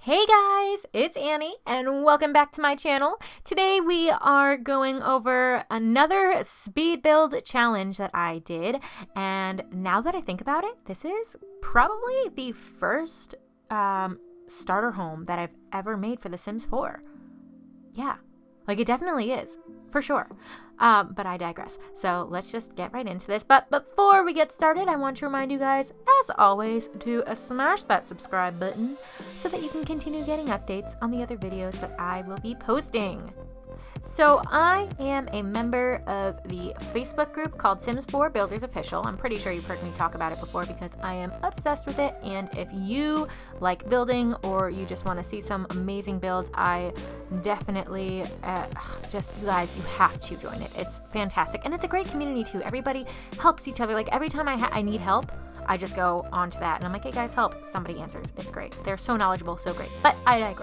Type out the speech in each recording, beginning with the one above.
Hey guys, it's Annie and welcome back to my channel. Today we are going over another speed build challenge that I did, and now that I think about it, this is probably the first starter home that I've ever made for The Sims 4. Yeah, like it definitely is, for sure. But I digress. So let's just get right into this. But before we get started, I want to remind you guys, as always, to smash that subscribe button so that you can continue getting updates on the other videos that I will be posting. So I am a member of the Facebook group called Sims 4 Builders Official. I'm pretty sure you've heard me talk about it before because I am obsessed with it. And if you like building or you just want to see some amazing builds, I definitely you guys, you have to join it. It's fantastic. And it's a great community too. Everybody helps each other. Like every time I need help, I just go onto that and I'm like, hey guys, help. Somebody answers. It's great. They're so knowledgeable, so great. But I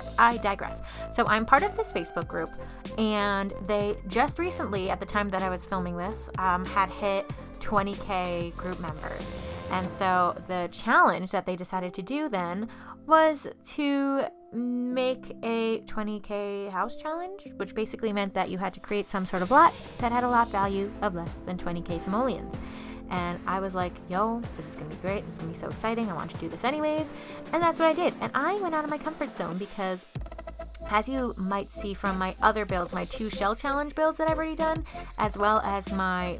digress. So I'm part of this Facebook group, and they just recently, at the time that I was filming this, had hit 20K group members. And so the challenge that they decided to do then was to make a 20K house challenge, which basically meant that you had to create some sort of lot that had a lot value of less than 20K simoleons. And I was like, yo, this is gonna be great. This is gonna be so exciting. I want to do this anyways. And that's what I did. And I went out of my comfort zone because, as you might see from my other builds, my 2 shell challenge builds that I've already done, as well as my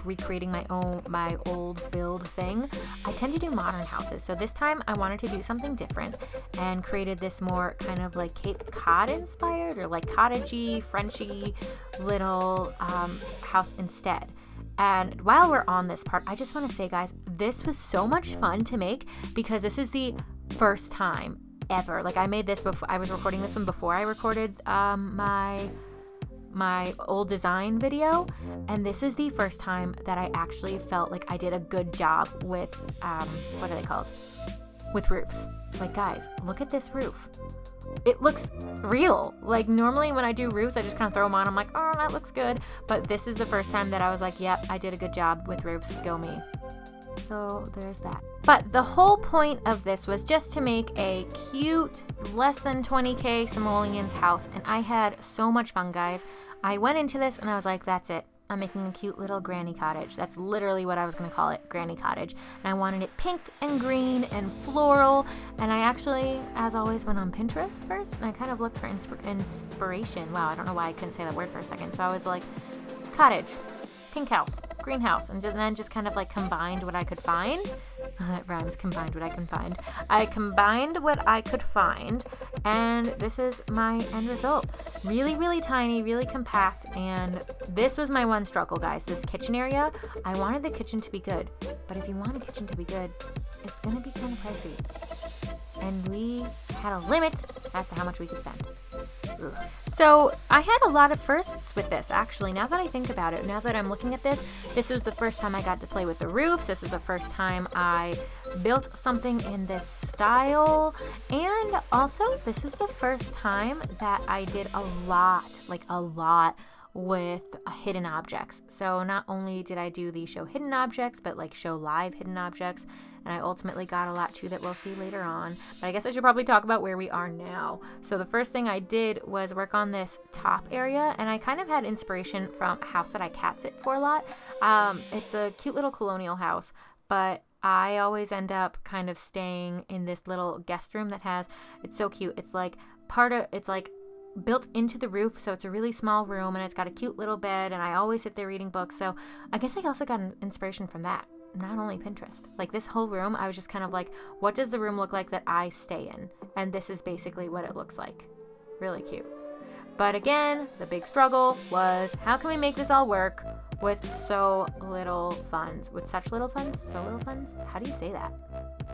recreating my old build thing, I tend to do modern houses. So this time I wanted to do something different and created this more kind of like Cape Cod inspired or like cottagey, Frenchy little house instead. And while we're on this part, I just want to say, guys, this was so much fun to make because this is the first time ever. Like I made this before, I was recording this one before I recorded my old design video, and this is the first time that I actually felt like I did a good job with what are they called? With roofs. Like guys, look at this roof. It looks real. Like normally when I do roofs, I just kind of throw them on. I'm like, oh, that looks good. But this is the first time that I was like, yep, I did a good job with roofs. Go me. So there's that. But the whole point of this was just to make a cute, less than 20K simoleons house. And I had so much fun, guys. I went into this and I was like, that's it. I'm making a cute little granny cottage. That's literally what I was going to call it, granny cottage. And I wanted it pink and green and floral. And I actually, as always, went on Pinterest first. And I kind of looked for inspiration. Wow, I don't know why I couldn't say that word for a second. So I was like, cottage, pink house, greenhouse, and then just kind of like combined what I could find. It rhymes, combined what I can find. I combined what I could find, and this is my end result. Really, really tiny, really compact, and this was my one struggle, guys. This kitchen area, I wanted the kitchen to be good, but if you want a kitchen to be good, it's gonna be kind of pricey. And we had a limit as to how much we could spend. Ugh. So I had a lot of firsts with this, actually. Now that I think about it, now that I'm looking at this, this was the first time I got to play with the roofs. This is the first time I built something in this style. And also, this is the first time that I did a lot with hidden objects. So not only did I do the show hidden objects, but like show live hidden objects. And I ultimately got a lot too that we'll see later on. But I guess I should probably talk about where we are now. So the first thing I did was work on this top area, and I kind of had inspiration from a house that I cat sit for a lot. It's a cute little colonial house, but I always end up kind of staying in this little guest room that has, it's so cute. It's like built into the roof, so it's a really small room, and it's got a cute little bed, and I always sit there reading books. So I guess I also got an inspiration from that. Not only Pinterest. Like this whole room, I was just kind of like, what does the room look like that I stay in? And this is basically what it looks like. Really cute. But again, the big struggle was, how can we make this all work with so little funds? With such little funds? So little funds? How do you say that?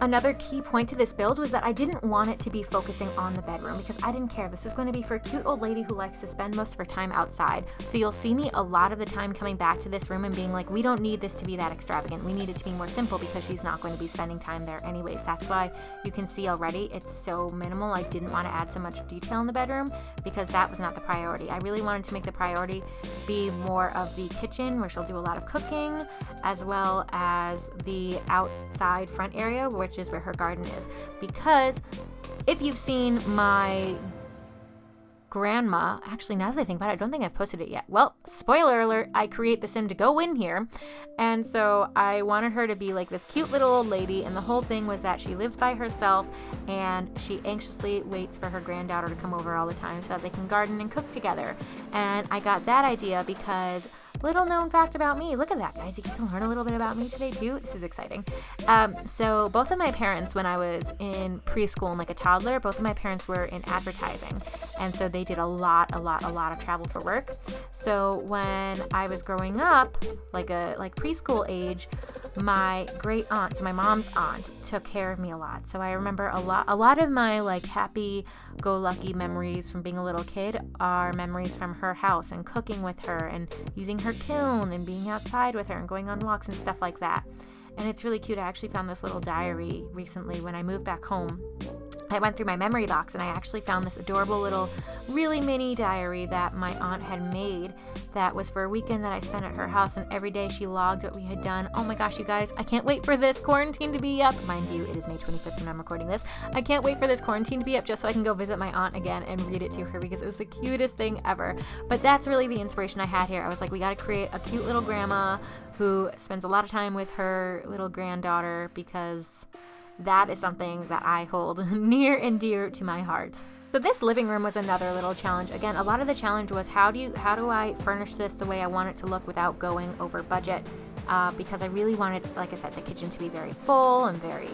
Another key point to this build was that I didn't want it to be focusing on the bedroom because I didn't care. This is going to be for a cute old lady who likes to spend most of her time outside. So you'll see me a lot of the time coming back to this room and being like, we don't need this to be that extravagant. We need it to be more simple because she's not going to be spending time there anyways. That's why you can see already it's so minimal. I didn't want to add so much detail in the bedroom because that was not the priority. I really wanted to make the priority be more of the kitchen where she'll do a lot of cooking, as well as the outside front area, which is where her garden is, because If you've seen my grandma, actually now that I think about it, I don't think I've posted it yet. Well, spoiler alert, I create the sim to go in here. And so I wanted her to be like this cute little old lady, and the whole thing was that she lives by herself and she anxiously waits for her granddaughter to come over all the time so that they can garden and cook together. And I got that idea because, little known fact about me, look at that, guys, you get to learn a little bit about me today too. This is exciting. So both of my parents, when I was in preschool and like a toddler, both of my parents were in advertising, and so they did a lot of travel for work. So when I was growing up, like preschool age, my great aunt, so my mom's aunt, took care of me a lot. So I remember a lot of my like happy-go-lucky memories from being a little kid are memories from her house and cooking with her and using her kiln and being outside with her and going on walks and stuff like that. And it's really cute. I actually found this little diary recently when I moved back home. I went through my memory box and I actually found this adorable little, really mini diary that my aunt had made that was for a weekend that I spent at her house, and every day she logged what we had done. Oh my gosh, you guys, I can't wait for this quarantine to be up. Mind you, it is May 25th when I'm recording this. I can't wait for this quarantine to be up just so I can go visit my aunt again and read it to her because it was the cutest thing ever. But that's really the inspiration I had here. I was like, we got to create a cute little grandma who spends a lot of time with her little granddaughter, because that is something that I hold near and dear to my heart. So this living room was another little challenge. Again, a lot of the challenge was how do I furnish this the way I want it to look without going over budget, because I really wanted, like I said, the kitchen to be very full and very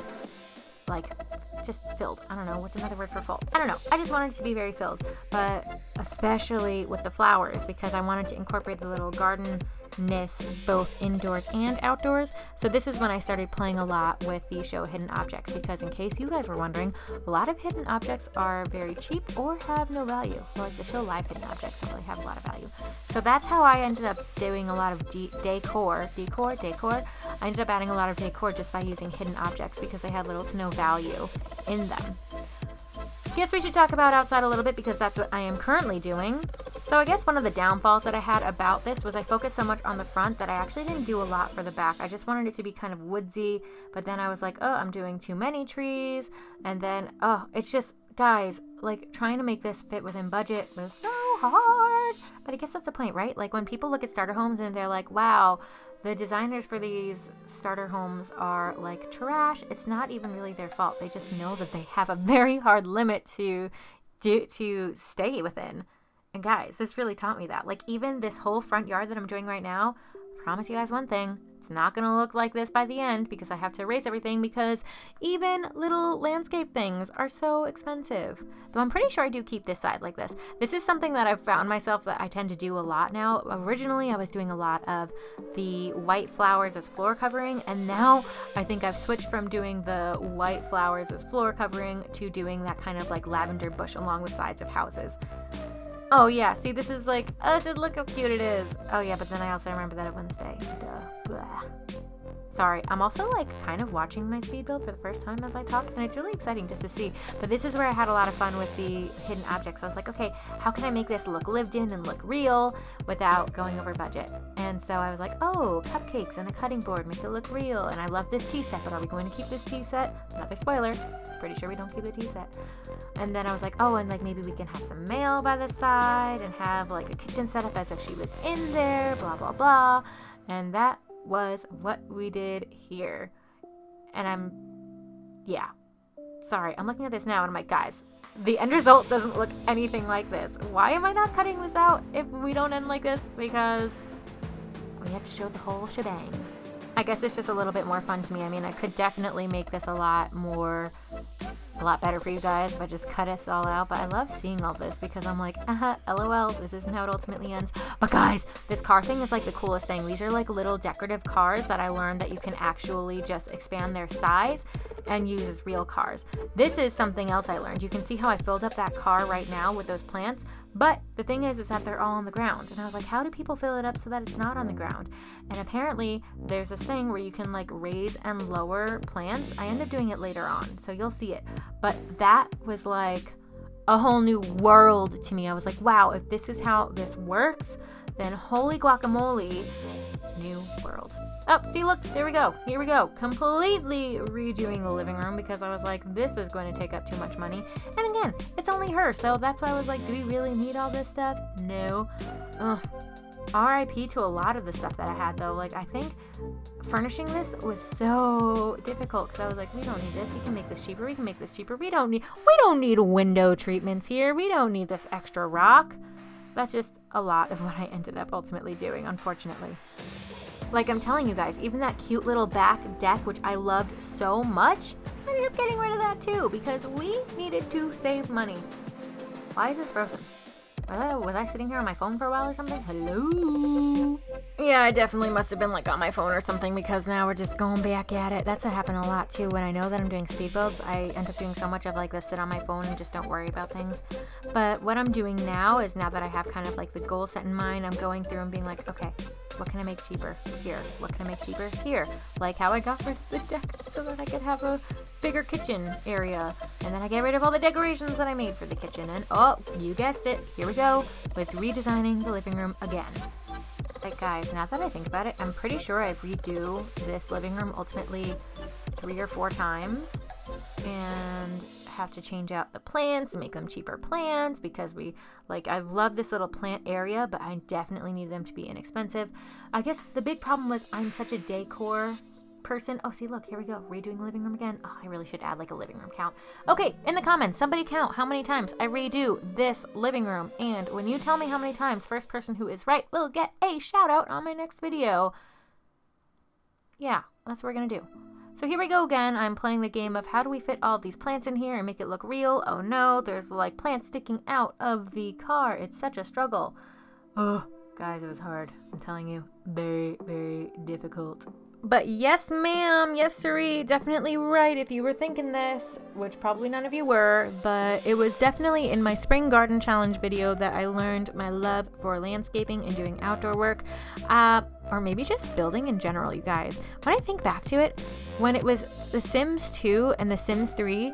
just filled. I don't know, what's another word for full? I don't know. I just wanted it to be very filled, but especially with the flowers, because I wanted to incorporate the little garden-ness both indoors and outdoors. So this is when I started playing a lot with the show Hidden Objects, because in case you guys were wondering, a lot of hidden objects are very cheap or have no value. Like the show Live Hidden Objects don't really have a lot of value. So that's how I ended up doing a lot of decor. I ended up adding a lot of decor just by using hidden objects because they had little to no value in them. Guess we should talk about outside a little bit because that's what I am currently doing. So I guess one of the downfalls that I had about this was I focused so much on the front that I actually didn't do a lot for the back. I just wanted it to be kind of woodsy, but then I was like, oh, I'm doing too many trees. And then, it's just, guys, like trying to make this fit within budget was so hard. But I guess that's the point, right? Like when people look at starter homes and they're like, wow, the designers for these starter homes are like trash. It's not even really their fault. They just know that they have a very hard limit to stay within. And guys, this really taught me that. Like even this whole front yard that I'm doing right now, I promise you guys one thing, it's not going to look like this by the end because I have to erase everything because even little landscape things are so expensive. Though I'm pretty sure I do keep this side like this. This is something that I've found myself that I tend to do a lot now. Originally, I was doing a lot of the white flowers as floor covering, and now I think I've switched from doing the white flowers as floor covering to doing that kind of like lavender bush along the sides of houses. Oh yeah, see this is like, look how cute it is. Oh yeah, but then I also remember that it wouldn't stay. Duh. Blah. Sorry, I'm also like kind of watching my speed build for the first time as I talk, and it's really exciting just to see. But this is where I had a lot of fun with the hidden objects. I was like, okay, how can I make this look lived in and look real without going over budget? And so I was like, oh, cupcakes and a cutting board, make it look real. And I love this tea set, but are we going to keep this tea set? Another spoiler. Pretty sure we don't keep the tea set. And then I was like, oh, and like maybe we can have some mail by the side and have like a kitchen set up as if she was in there, blah, blah, blah. And that was what we did here. And sorry, I'm looking at this now and I'm like, guys, the end result doesn't look anything like this. Why am I not cutting this out if we don't end like this? Because we have to show the whole shebang. I guess it's just a little bit more fun to me. I mean, I could definitely make this a lot better for you guys if I just cut us all out, but I love seeing all this because I'm like, LOL, this isn't how it ultimately ends. But guys, this car thing is like the coolest thing. These are like little decorative cars that I learned that you can actually just expand their size and use as real cars. This is something else I learned. You can see how I filled up that car right now with those plants, but the thing is that they're all on the ground. And I was like, how do people fill it up so that it's not on the ground? And apparently there's this thing where you can like raise and lower plants. I end up doing it later on, so you'll see it. But that was like a whole new world to me. I was like, wow, if this is how this works, then holy guacamole, new world. Oh, see, look, there we go. Here we go. Completely redoing the living room because I was like, this is going to take up too much money. And again, it's only her, so that's why I was like, do we really need all this stuff? No. Ugh. RIP to a lot of the stuff that I had, though. Like, I think furnishing this was so difficult because I was like, we don't need this. We can make this cheaper. We can make this cheaper. We don't need window treatments here. We don't need this extra rock. That's just a lot of what I ended up ultimately doing, unfortunately. Like, I'm telling you guys, even that cute little back deck, which I loved so much, I ended up getting rid of that too because we needed to save money. Why is this frozen? Was I sitting here on my phone for a while or something? Hello? Yeah, I definitely must have been like on my phone or something because now we're just going back at it. That's happened a lot too. When I know that I'm doing speed builds, I end up doing so much of like the sit on my phone and just don't worry about things. But what I'm doing now is now that I have kind of like the goal set in mind, I'm going through and being like, okay, what can I make cheaper? Here. What can I make cheaper? Here. Like how I got rid of the deck so that I could have a bigger kitchen area. And then I get rid of all the decorations that I made for the kitchen. And oh, you guessed it. Here we go with redesigning the living room again. Like guys, now that I think about it, I'm pretty sure I redo this living room ultimately 3 or 4 times. And have to change out the plants and make them cheaper plants because I love this little plant area, but I definitely need them to be inexpensive. I guess the big problem was I'm such a decor person. Oh, see, look, here we go. Redoing the living room again. Oh, I really should add like a living room count. Okay, in the comments, somebody count how many times I redo this living room. And when you tell me how many times, first person who is right will get a shout out on my next video. Yeah, that's what we're going to do. So here we go again. I'm playing the game of how do we fit all of these plants in here and make it look real. Oh no, there's like plants sticking out of the car. It's such a struggle. Oh, guys, it was hard. I'm telling you, very, very difficult. But yes, ma'am, yes, sirree, definitely right if you were thinking this, which probably none of you were, but it was definitely in my spring garden challenge video that I learned my love for landscaping and doing outdoor work, or maybe just building in general, you guys. When I think back to it, when it was The Sims 2 and The Sims 3,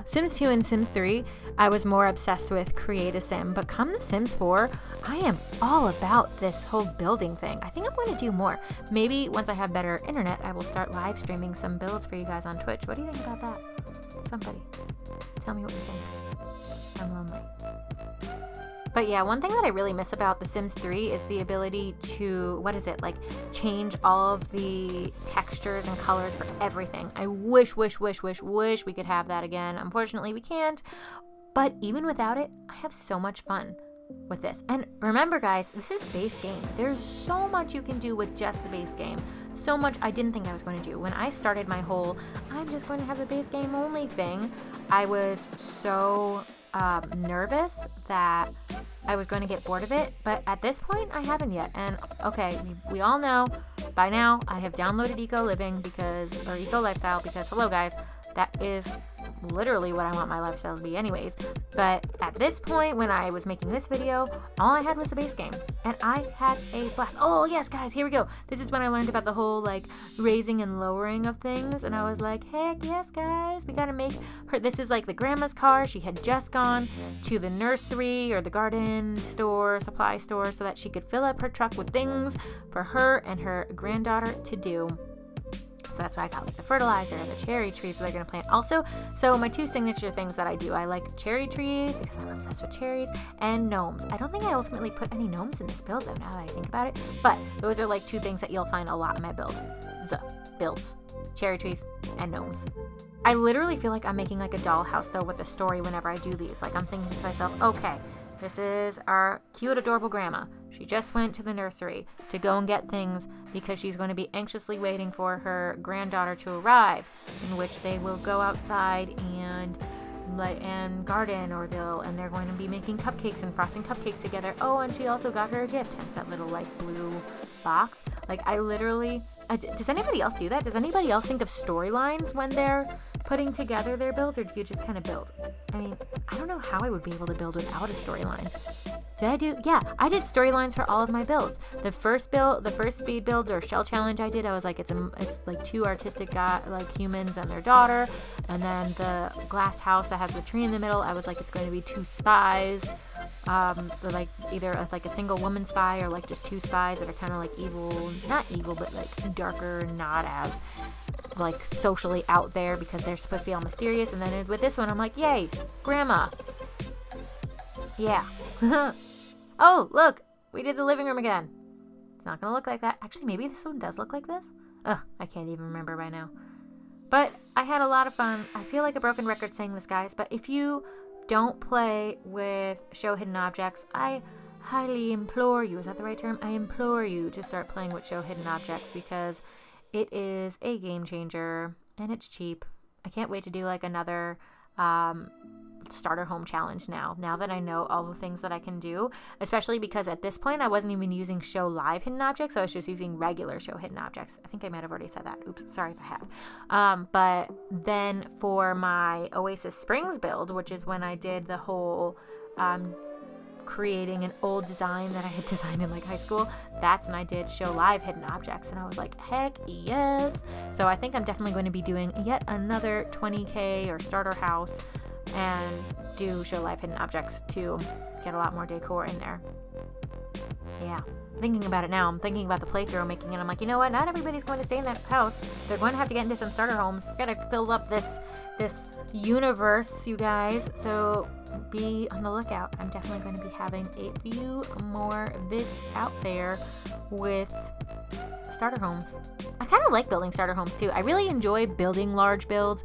Sims 2 and Sims 3, I was more obsessed with create a sim, but come The Sims 4, I am all about this whole building thing. I think I'm going to do more. Maybe once I have better internet, I will start live streaming some builds for you guys on Twitch. What do you think about that? Somebody, tell me what you think. I'm lonely. But yeah, one thing that I really miss about The Sims 3 is the ability to, change all of the textures and colors for everything. I wish we could have that again. Unfortunately, we can't. But even without it, I have so much fun with this. And remember, guys, this is base game. There's so much you can do with just the base game. So much I didn't think I was going to do. When I started my whole, I'm just going to have the base game only thing, I was so nervous that I was going to get bored of it. But at this point, I haven't yet. And okay, we all know by now I have downloaded Eco Lifestyle because, hello guys, that is literally what I want my lifestyle to be anyways. But at this point, when I was making this video, all I had was the base game and I had a blast. Oh yes, guys, here we go. This is when I learned about the whole like raising and lowering of things, and I was like, heck yes, guys, we gotta make her. This is like the grandma's car. She had just gone to the nursery or the garden store, supply store, so that she could fill up her truck with things for her and her granddaughter to do. So that's why I got like the fertilizer and the cherry trees that they're going to plant also. So my 2 signature things that I do, I like cherry trees because I'm obsessed with cherries, and gnomes. I don't think I ultimately put any gnomes in this build though, now that I think about it. But those are like 2 things that you'll find a lot in my builds. Cherry trees and gnomes. I literally feel like I'm making like a dollhouse though with a story whenever I do these. Like I'm thinking to myself, okay, this is our cute, adorable grandma. She just went to the nursery to go and get things because she's going to be anxiously waiting for her granddaughter to arrive, in which they will go outside and garden, and they're going to be making cupcakes and frosting cupcakes together. Oh, and she also got her a gift, hence that little like blue box. Like I literally, does anybody else do that? Does anybody else think of storylines when they're putting together their builds, or do you just kind of build? I mean, I don't know how I would be able to build without a storyline. Did I do? Yeah, I did storylines for all of my builds. The first speed build or shell challenge I did, I was like, it's like 2 artistic humans and their daughter, and then the glass house that has the tree in the middle, I was like, it's going to be 2 spies, like either a single woman spy or like just 2 spies that are kind of like evil, not evil, but like darker, not as like socially out there because they're supposed to be all mysterious. And then with this one, I'm like, yay, grandma. Yeah. Oh, look, we did the living room again. It's not going to look like that. Actually, maybe this one does look like this. Ugh, I can't even remember right now. But I had a lot of fun. I feel like a broken record saying this, guys, but if you don't play with Show Hidden Objects, I highly implore you, is that the right term? I implore you to start playing with Show Hidden Objects because it is a game changer and it's cheap. I can't wait to do like another starter home challenge now that I know all the things that I can do, especially because at this point I wasn't even using Show Live Hidden Objects, so I was just using regular Show Hidden Objects. I think I might have already said that. Oops, sorry if I have. But then for my Oasis Springs build, which is when I did the whole creating an old design that I had designed in like high school, that's when I did Show Live Hidden Objects, and I was like, heck yes. So I think I'm definitely going to be doing yet another 20k or starter house and do Show Live Hidden Objects to get a lot more decor in there. Yeah, thinking about it now, I'm thinking about the playthrough I'm making, and I'm like, you know what, not everybody's going to stay in that house. They're going to have to get into some starter homes. Gotta fill up this universe, you guys, so be on the lookout. I'm definitely going to be having a few more vids out there with starter homes. I kind of like building starter homes too. I really enjoy building large builds,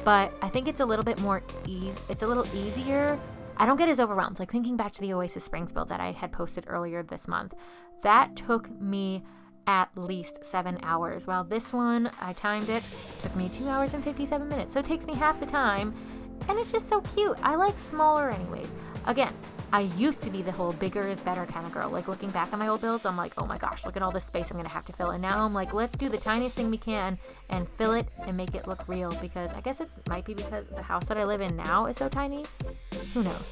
but I think it's a little bit more it's a little easier. I don't get as overwhelmed. Like thinking back to the Oasis Springs build that I had posted earlier this month, that took me at least 7 hours. While this one, I timed it, took me 2 hours and 57 minutes. So it takes me half the time, and it's just so cute. I like smaller anyways. Again, I used to be the whole bigger is better kind of girl. Like looking back on my old builds, I'm like, oh my gosh, look at all this space I'm gonna have to fill. And now I'm like, let's do the tiniest thing we can and fill it and make it look real, because I guess it might be because the house that I live in now is so tiny. Who knows?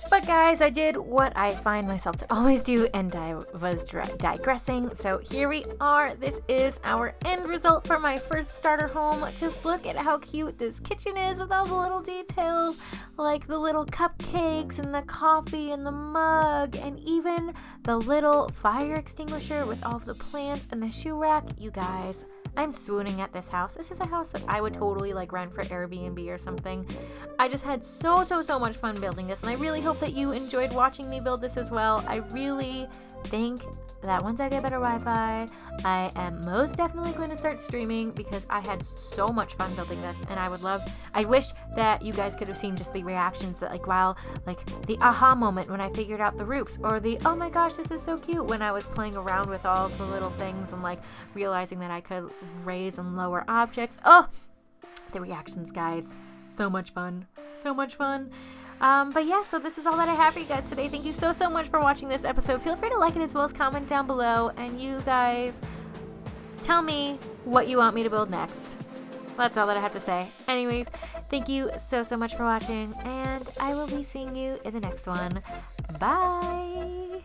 But guys, I did what I find myself to always do, and I was digressing. So here we are. This is our end result for my first starter home. Just look at how cute this kitchen is with all the little details, like the little cupcakes and the coffee and the mug, and even the little fire extinguisher with all of the plants and the shoe rack. You guys, I'm swooning at this house. This is a house that I would totally like rent for Airbnb or something. I just had so much fun building this, and I really hope that you enjoyed watching me build this as well. I really think that once I get better Wi-Fi, I am most definitely going to start streaming, because I had so much fun building this, and I wish that you guys could have seen just the reactions that the aha moment when I figured out the roofs, or the oh my gosh, this is so cute when I was playing around with all the little things and like realizing that I could raise and lower objects. Oh, the reactions, guys. So much fun. But yeah, so this is all that I have for you guys today. Thank you so much for watching this episode. Feel free to like it as well as comment down below, and you guys tell me what you want me to build next. That's all that I have to say. Anyways, thank you so much for watching, and I will be seeing you in the next one. Bye!